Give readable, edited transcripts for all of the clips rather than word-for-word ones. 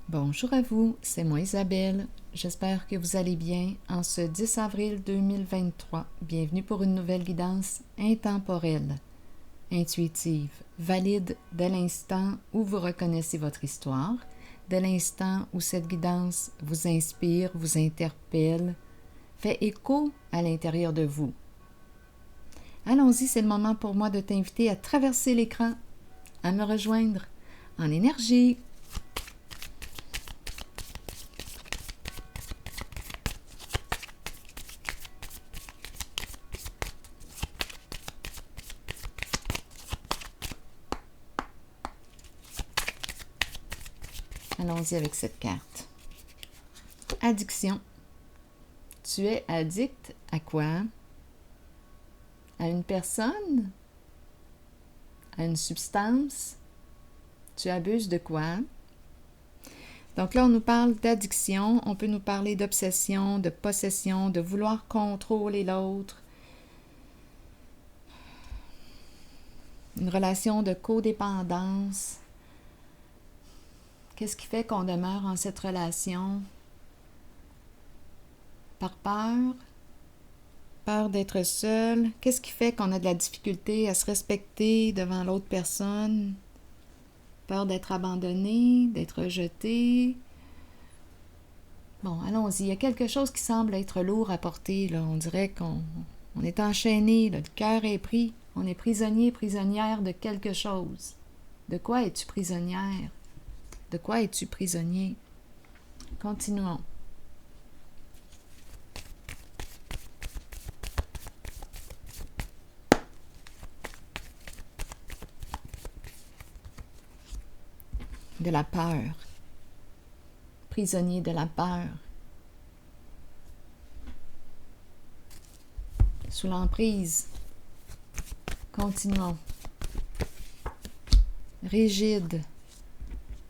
Bonjour à vous, c'est moi Isabelle. J'espère que vous allez bien en ce 10 avril 2023. Bienvenue pour une nouvelle guidance intemporelle, intuitive, valide dès l'instant où vous reconnaissez votre histoire, dès l'instant où cette guidance vous inspire, vous interpelle, fait écho à l'intérieur de vous. Allons-y, c'est le moment pour moi de t'inviter à traverser l'écran, à me rejoindre en énergie. Allons-y avec cette carte. Addiction. Tu es addict à quoi? À une personne? À une substance? Tu abuses de quoi? Donc là, on nous parle d'addiction, on peut nous parler d'obsession, de possession, de vouloir contrôler l'autre, une relation de codépendance. Qu'est-ce qui fait qu'on demeure en cette relation? Par peur? Peur d'être seul? Qu'est-ce qui fait qu'on a de la difficulté à se respecter devant l'autre personne? Peur d'être abandonné, d'être rejeté? Bon, allons-y. Il y a quelque chose qui semble être lourd à porter, là. On dirait qu'on est enchaîné, là. Le cœur est pris. On est prisonnier, prisonnière de quelque chose. De quoi es-tu prisonnière? De quoi es-tu prisonnier? Continuons. De la peur. Prisonnier de la peur. Sous l'emprise. Continuons. Rigide.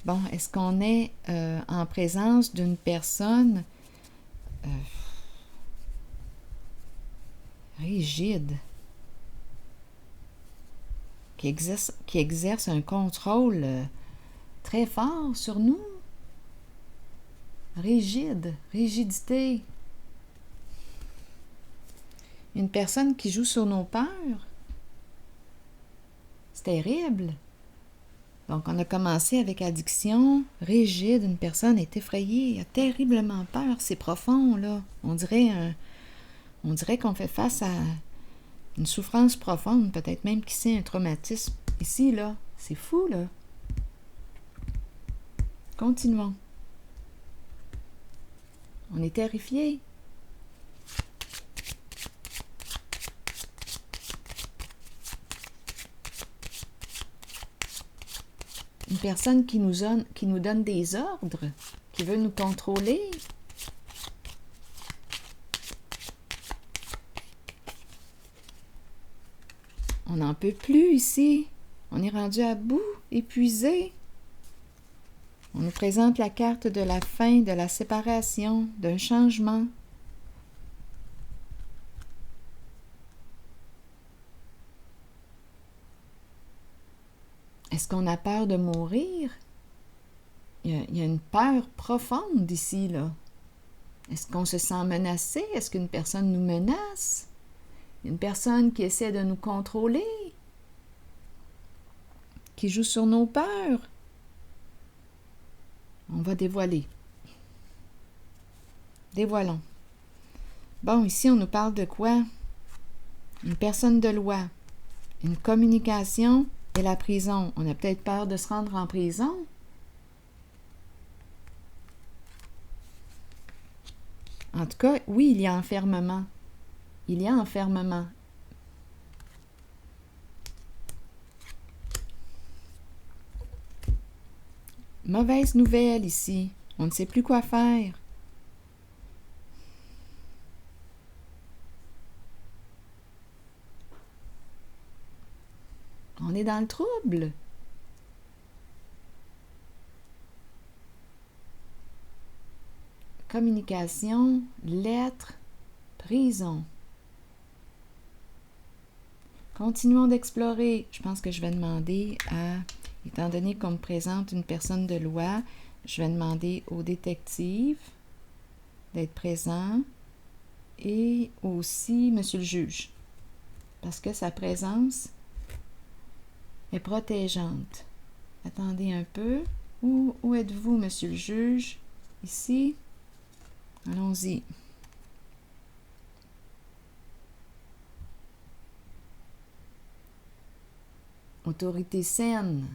Bon, est-ce qu'on est en présence d'une personne rigide, qui exerce un contrôle très fort sur nous? Rigide, rigidité. Une personne qui joue sur nos peurs. C'est terrible. Donc, on a commencé avec addiction, rigide, une personne est effrayée, a terriblement peur, c'est profond, là. On dirait qu'on fait face à une souffrance profonde, peut-être même qui c'est un traumatisme. Ici, là, c'est fou, là. Continuons. On est terrifié. Une personne qui nous donne des ordres, qui veut nous contrôler. On n'en peut plus ici. On est rendu à bout, épuisé. On nous présente la carte de la fin, de la séparation, d'un changement. Est-ce qu'on a peur de mourir? Il y a une peur profonde ici, là. Est-ce qu'on se sent menacé? Est-ce qu'une personne nous menace? Une personne qui essaie de nous contrôler? Qui joue sur nos peurs? On va dévoiler. Dévoilons. Bon, ici, on nous parle de quoi? Une personne de loi, une communication et la prison. On a peut-être peur de se rendre en prison. En tout cas, oui, il y a enfermement. Il y a enfermement. Mauvaise nouvelle ici. On ne sait plus quoi faire. On est dans le trouble. Communication, lettres, prison. Continuons d'explorer. Je pense que je vais demander à, étant donné qu'on me présente une personne de loi, je vais demander au détective d'être présent et aussi monsieur le juge, parce que sa présence est protégeante. Attendez un peu. Où êtes-vous, monsieur le juge? Ici. Allons-y. Autorité saine.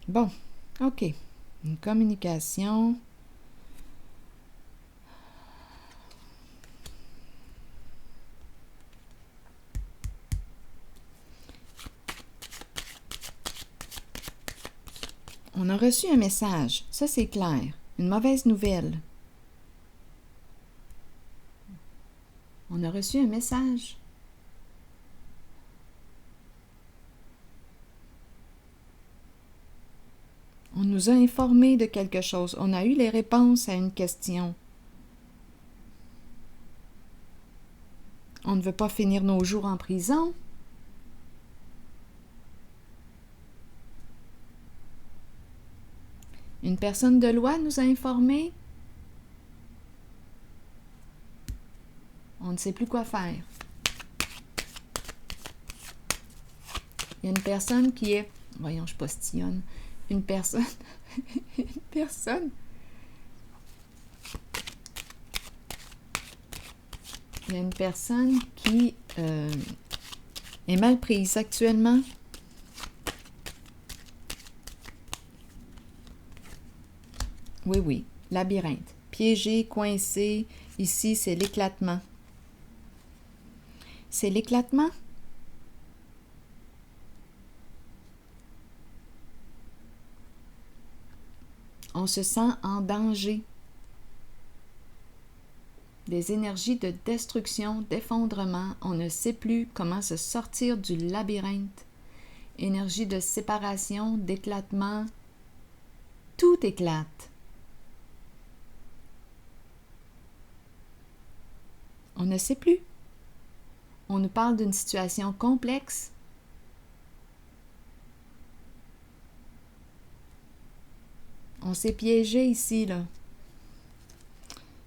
Bon, OK. Une communication. On a reçu un message. Ça, c'est clair. Une mauvaise nouvelle. On a reçu un message. On nous a informé de quelque chose. On a eu les réponses à une question. On ne veut pas finir nos jours en prison. Une personne de loi nous a informés. On ne sait plus quoi faire. Il y a une personne qui est... Voyons, je postillonne. Une personne... une personne... Il y a une personne qui est mal prise actuellement. Oui, labyrinthe. Piégé, coincé. Ici, c'est l'éclatement. C'est l'éclatement? On se sent en danger. Des énergies de destruction, d'effondrement. On ne sait plus comment se sortir du labyrinthe. Énergie de séparation, d'éclatement. Tout éclate. On ne sait plus. On nous parle d'une situation complexe. On s'est piégé ici, là.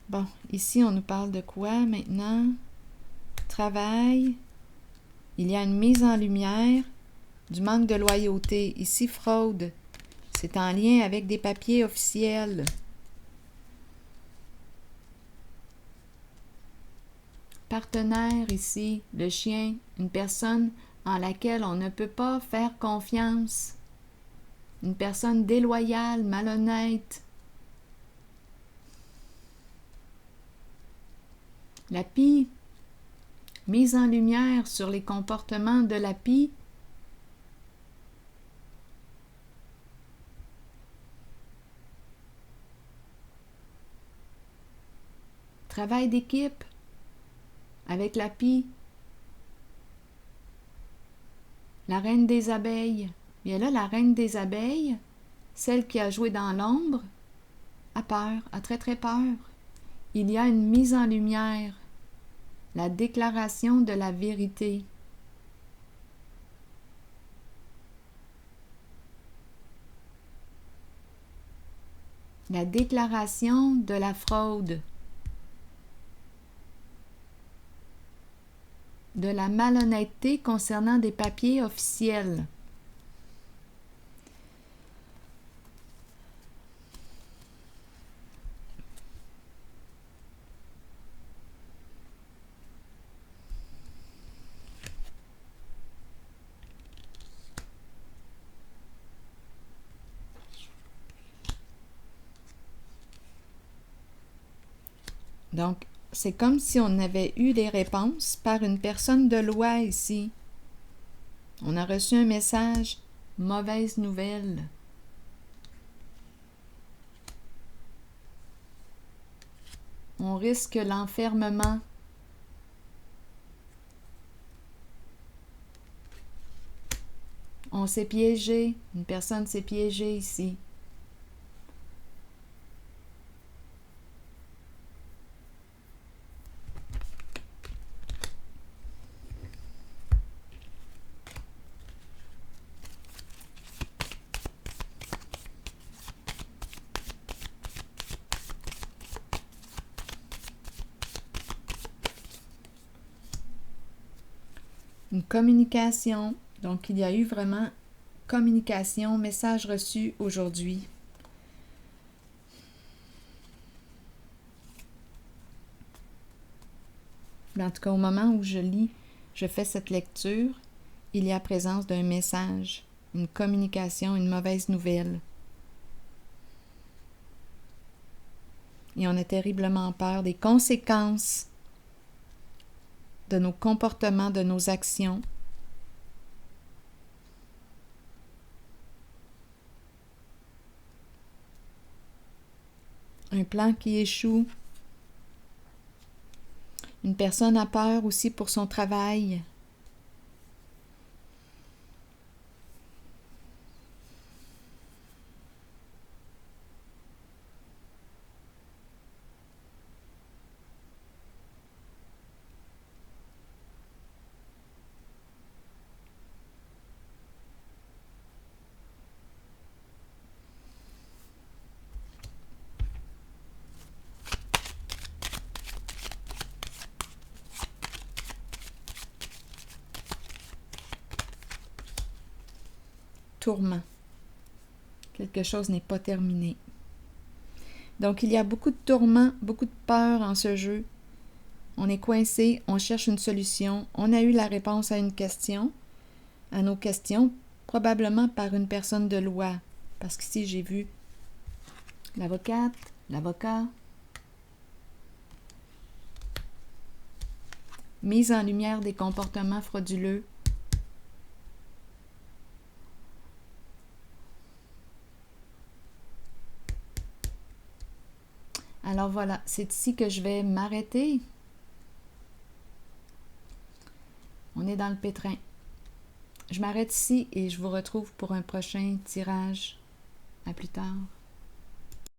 Bon, ici, on nous parle de quoi maintenant? Travail. Il y a une mise en lumière du manque de loyauté. Ici, fraude. C'est en lien avec des papiers officiels. Partenaire ici, le chien, une personne en laquelle on ne peut pas faire confiance. Une personne déloyale, malhonnête. La pie, mise en lumière sur les comportements de la pie. Travail d'équipe avec la pie. La reine des abeilles. Bien là, la reine des abeilles, celle qui a joué dans l'ombre, a peur, a très très peur. Il y a une mise en lumière, la déclaration de la vérité. La déclaration de la fraude, de la malhonnêteté concernant des papiers officiels. Donc, c'est comme si on avait eu les réponses par une personne de loi ici. On a reçu un message, mauvaise nouvelle. On risque l'enfermement. On s'est piégé. Une personne s'est piégée ici. Une communication. Donc, il y a eu vraiment communication, message reçu aujourd'hui. Mais en tout cas, au moment où je fais cette lecture, il y a présence d'un message, une communication, une mauvaise nouvelle. Et on a terriblement peur des conséquences de nos comportements, de nos actions. Un plan qui échoue. Une personne a peur aussi pour son travail. Tourment. Quelque chose n'est pas terminé. Donc, il y a beaucoup de tourments, beaucoup de peur en ce jeu. On est coincé, on cherche une solution. On a eu la réponse à nos questions, probablement par une personne de loi. Parce qu'ici, j'ai vu l'avocate, l'avocat. Mise en lumière des comportements frauduleux. Alors voilà, c'est ici que je vais m'arrêter. On est dans le pétrin. Je m'arrête ici et je vous retrouve pour un prochain tirage. À plus tard.